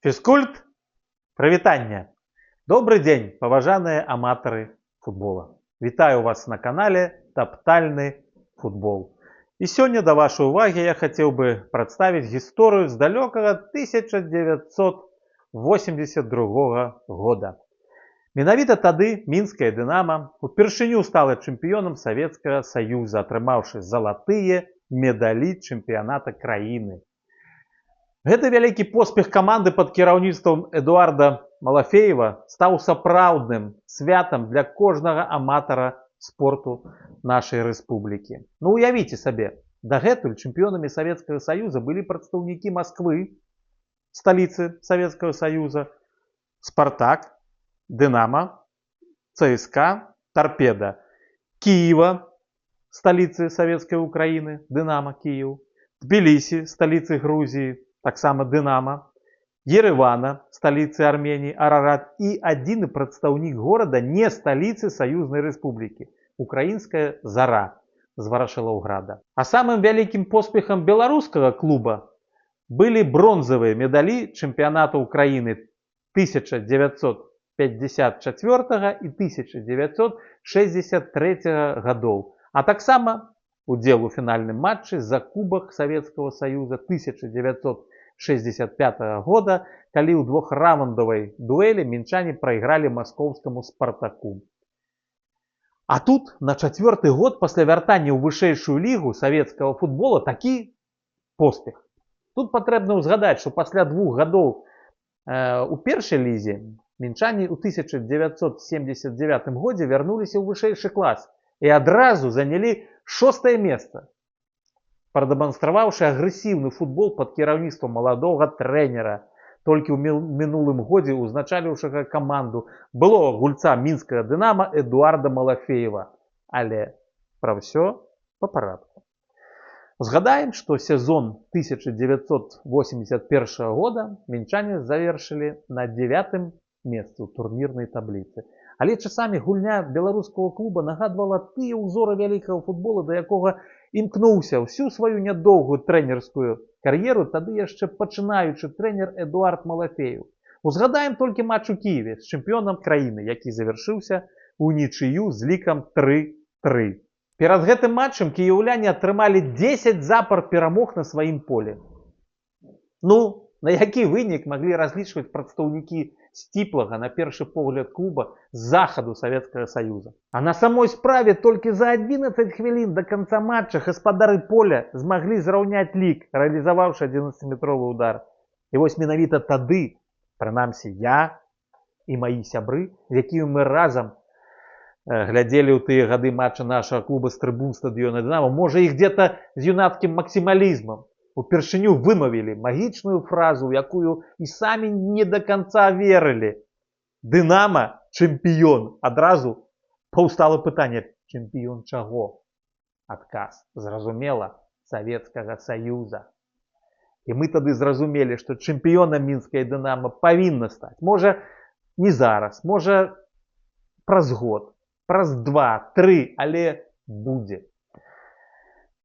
Фізкульт, прывітанне! Добрый дзень, паважаныя аматары футбола. Вітаю вас на канале Таптальны футбол. І сёння да вашай увагі я хацеў бы прадставіць гісторыю з далёкага 1982 года. Менавіта тады мінская «Дынама» упершыню стала чэмпіёнам Савецкага Саюза, атрымаўшы залатыя медалі чэмпіяната краіны. Гэты вялікі поспех каманды пад кіраўніцтвам Эдуарда Малафеева стаў сапраўдным святам для кожнага аматара спорту нашай рэспублікі. Ну уявіце сабе, дагэтуль чэмпіёнамі Савецкага Саюза былі прадстаўнікі Масквы, сталіцы Савецкага Саюза, Спартак, Дынама, ЦСКА, Торпеда, Киева, сталіцы Савецкай Украіны, Дынама, Киев, Тбілісі, сталіцы Грузіі, таксама Дынама, Еревана, сталіцы Арменіі, Арарат і адзіны прадстаўнік горада не сталіцы Саюзнай Рэспублікі, украінская Зара з Варашылаўграда. А самым вялікім поспехам беларускага клуба былі бронзавыя медалі чэмпіянату Украіны 1954 і 1963 гадоў, а таксама удзел у фінальным матчы за Кубак Савецкага Саюза 1965 года, калі ў двухраўндавай дуэлі мінчане прайгралі маскоўскаму «Спартаку». А тут на чацвёрты год пасля вяртання ў вышэйшую лігу савецкага футбола такі поспех. Тут патрэбна ўзгадаць, што пасля 2 гадоў у першай лізе мінчане ў 1979 годзе вярнуліся ў вышэйшы клас і адразу занялі 6-е месца, прадэманстраваўшы агрэсіўны футбол пад кіраўніцтвам маладога трэнера, толькі ў мінулым годзе узначаліўшага каманду былога гульца мінскага «Дынама» Эдуарда Малафеева. Але пра ўсё па парадку. Згадаем, што сезон 1981 года мінчане завершылі на 9-м месцы ў турнірнай табліцы. Але часамі гульня беларускага клуба нагадвала тыя ўзоры вялікага футбола, да якога імкнуўся ўсю сваю нядоўгую трэнерскую кар'еру тады яшчэ пачынаючы трэнер Эдуард Малафеев. Узгадаем толькі матч у Кіеве з чэмпіёнам краіны, які завяршыўся ўнічыю з лікам 3-3. Перад гэтым матчам кіеўляне атрымалі 10 запар перамог на сваім полі. Ну, на які вынік маглі разлічваць прадстаўнікі сціплага, на першы погляд, клуба з захаду Савецкага Саюза. А на самой справе толькі за 11 хвілін да канца матча гаспадары поля змаглі зраўняць лік, рэалізаваўшы 11-метровы удар. І вось менавіта тады, прынамсі я і маі сябры, з якімі мы разам глядзелі ў тыя гады матча нашага клуба з трыбун стадыёна «Дынама», можа іх дзе-то з юнацкім максімалізмам, упершыню вымавілі магічную фразу, якую і самі не да канца верылі. «Дынама – чэмпіён». Адразу паўстала пытанне: чэмпіён чаго? Адказ: зразумела, Савецкага Саюза. І мы тады зразумелі, што чэмпіёнам мінская «Дынама» павінна стаць. Можа, не зараз, можа, праз год, праз 2-3, але будзе.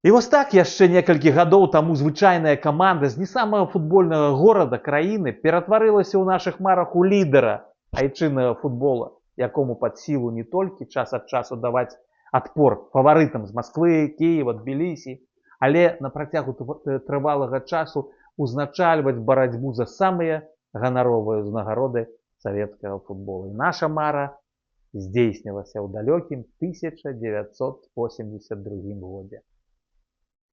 І вось так яшчэ некалькі гадоў таму звычайная каманда з не самага футбольнага горада краіны ператварылася ў нашых марах у лідара айчыннага футбола, якому пад сілу не толькі час ад часу даваць адпор фаварытам з Масквы, Кіева, Тбілісі, але на працягу трывалага часу узначальваць барацьбу за самыя ганаровыя ўзнагароды савецкага футбола. І наша мара здзейснілася ў далёкім 1982 годзе.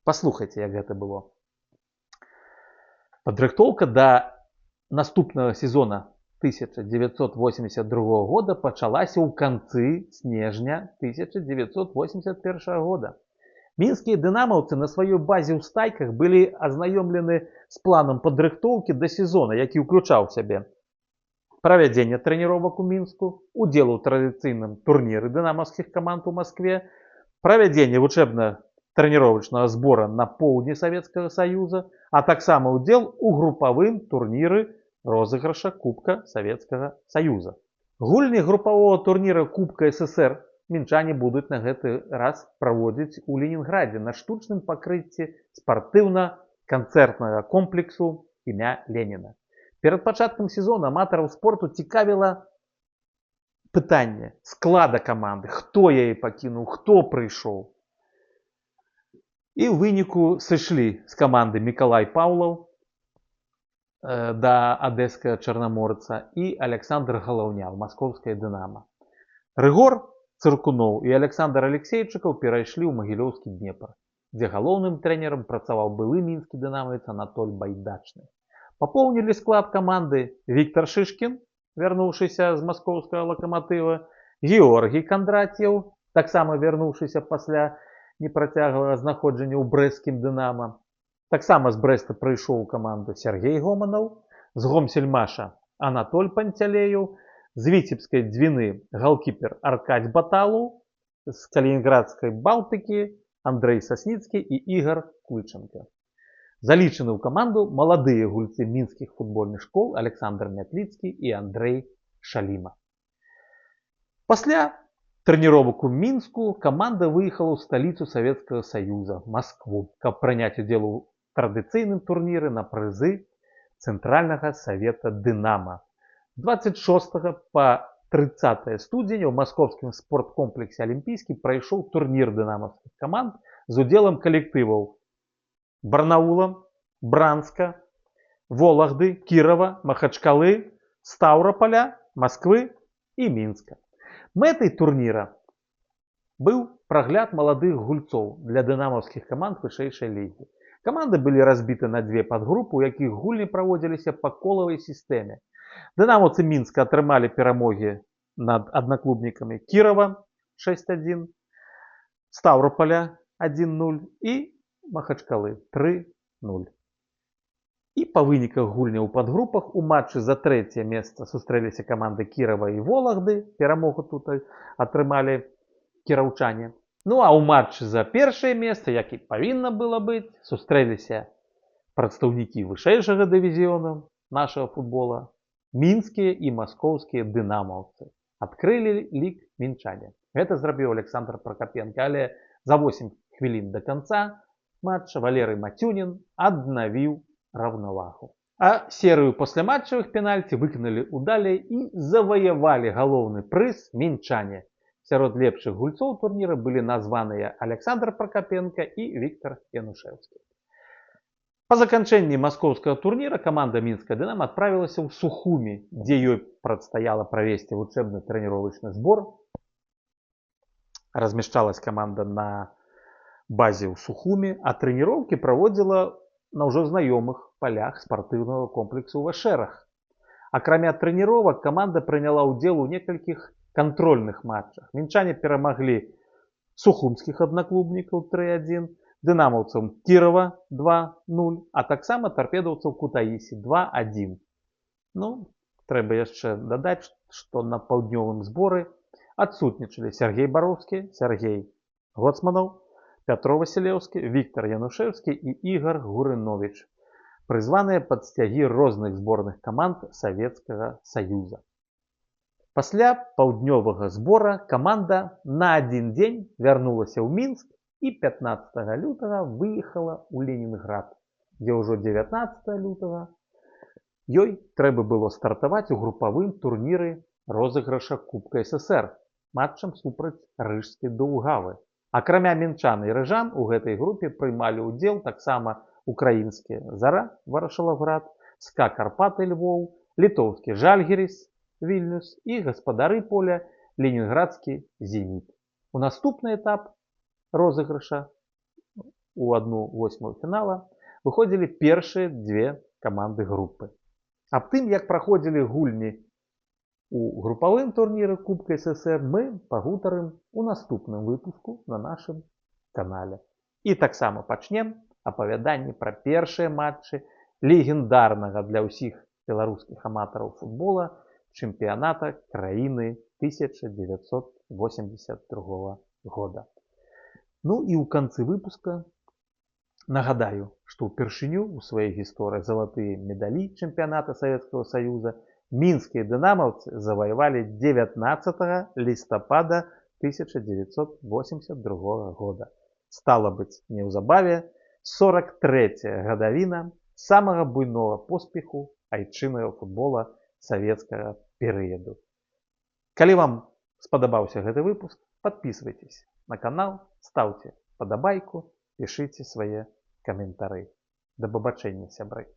Паслухайце, як гэта было. Падрыхтоўка да наступнага сезона 1982 года пачалася ў канцы снежня 1981 года. Мінскія дынамаўцы на сваёй базе ў Стайках былі азнаёмлены з планам падрыхтоўкі да сезона, які ўключаў у сябе правядзенне трэніровак у Мінску, удзел у традыцыйным турніры дынамаўскіх каманд у Маскве, правядзенне вучэбна-трэніровачнага збора на поўдні Савецкага Саюза, а таксама удзел у групавым турніры розыгрыша Кубка Савецкага Саюза. Гульні групавога турніра Кубка СССР мінчане будуць на гэты раз праводзіць у Ленінградзе на штучным пакрыцці спартыўна-канцэртнага комплексу імя Леніна. Перад пачаткам сезона аматараў спорту цікавіла пытанне склада каманды, хто яе пакінуў, хто прыйшоў. І ў выніку сышлі з каманды Мікалай Паўлаў да адэскага Чарнаморца і Александр Галаўня ў маскоўскае Дынамо. Рыгор Цыркуноў і Александр Алексейчыкаў перайшлі ў магілёўскі Днепр, дзе галоўным трэнерам працаваў былы мінскі дынамавец Анатоль Байдачны. Папоўнілі склад каманды Віктор Шышкін, вярнуўшыся з маскоўскага Лакаматыва, Георгій Кандрат'еў, таксама вярнуўшыся пасля непрацяглага знаходжання ў брэсцкім Дынама. Таксама з Брэста прыйшоў у каманду Сергей Гоманаў, з Гомсельмаша Анатоль Панцялеев, з Віцебскай Двіны галкіпер Аркадзь Баталаў, з Калінінградскай Балтыкі Андрэй Сасніцкі і Ігар Кульченка. Залічаны ў каманду маладыя гульцы мінскіх футбольных школ Александр Мятліцкі і Андрэй Шаліма. Пасля трэніровак у Мінску каманда выехала ў сталіцу Савецкага Саюза, Маскву, каб прыняць удзел у традыцыйным турніры на прызы Цэнтральнага савета Дынама. 26 па 30 студзеня ў маскоўскім спорткомплексе Алімпійскі прайшоў турнір дынамаўскіх каманд з удзелам калектываў Барнаула, Бранска, Вологды, Кірава, Махачкалы, Стаўраполя, Масквы і Мінска. Мэтай турніра быў прагляд маладых гульцоў для дынамаўскіх каманд вышэйшай лігі. Каманды былі разбіты на две падгрупы, у якіх гульні праводзіліся па колавай сістэме. Дынамаўцы Мінска атрымалі перамогі над аднаклубнікамі Кірава 6-1, Стаўраполя 1-0 і Махачкалы 3-0. І па выніках гульняў у падгрупах у матчы за трэцяе месца сустрэліся каманды Кірава і Вологды, перамогу тут атрымалі кіраўчане. Ну а ў матчы за першае месца, як і павінна было быць, сустрэліся прадстаўнікі вышэйшага дывізіёна нашага футбола, мінскія і маскоўскія дынамаўцы. Адкрылі лік мінчане. Гэта зрабіў Александр Прокопенко, але за 8 хвілін да канца матча Валерый Матюнін аднавіў раўнавагу. А серыю пасляматчавых пенальці выканалі ўдалей і заваявалі галоўны прыз мінчане. Сярод лепшых гульцоў турніра былі названыя Александр Прокопенко і Віктор Янушэўскі. Па заканчэнні маскоўскага турніра каманда мінская Дынамо адправілася ў Сухумі, дзе ёй прадстаяла правесці вучэбны трэніровачны збор. Размяшчалась каманда на базе ў Сухумі, а трэніроўкі праводзіла на ўжо знаёмых палях спартыўнага комплексу ў Вашэрах. Акрамя трэніровак каманда прыняла ўдзел у некалькіх кантрольных матчах. Мінчане перамаглі сухумскіх аднаклубнікаў 3-1, дынамаўцам Кірава 2-0, а таксама тарпедаўцаў Кутаісі 2-1. Ну, трэба яшчэ дадаць, што на паўднёвым зборы адсутнічалі Сергей Бароўскі, Сергей Гоцманаў, Пятро Васілеўскі, Віктор Янушэўскі і Ігар Гурыновіч, прызваныя пад сцягі розных зборных каманд Савецкага Саюза. Пасля паўднёвага збора каманда на адзін дзень вярнулася ў Мінск і 15 лютага выехала ў Ленінград, дзе ўжо 19 лютага ёй трэба было стартаваць у групавым турніры розыгрыша Кубка СССР матчам супраць рыжскай Даўгавы. Акрамя мінчан і рыжан у гэтай групе прымалі ўдзел таксама украінскія Зара Варашалаўград, СКА Карпаты Львоў, літоўскі Жальгіріс Вільнюс і гаспадары поля ленінградскі Зеніт. У наступны этап розыгрыша у 1/8 фінала выходзілі першыя две каманды групы. Аб тым, як праходзілі гульні у групавым турніры Кубка СССР, мы пагутарым у наступным выпуску на нашым канале. І таксама пачнем апавяданне пра першыя матчы легендарнага для ўсіх беларускіх аматараў футбола чэмпіяната краіны 1982 года. Ну і ў канцы выпуска нагадаю, што ўпершыню ў сваёй гісторыі залатыя медалі чэмпіяната Савецкага Саюза мінскія дынамаўцы заваявалі 19 лістапада 1982 года. Стала быць, неўзабаве 43-я гадавіна самага буйнога поспеху айчыннага футбола савецкага перыяду. Калі вам спадабаўся гэты выпуск, подписывайтесь на канал, ставьте падабайку, пішыце свае каментары. Да пабачэння, сябры.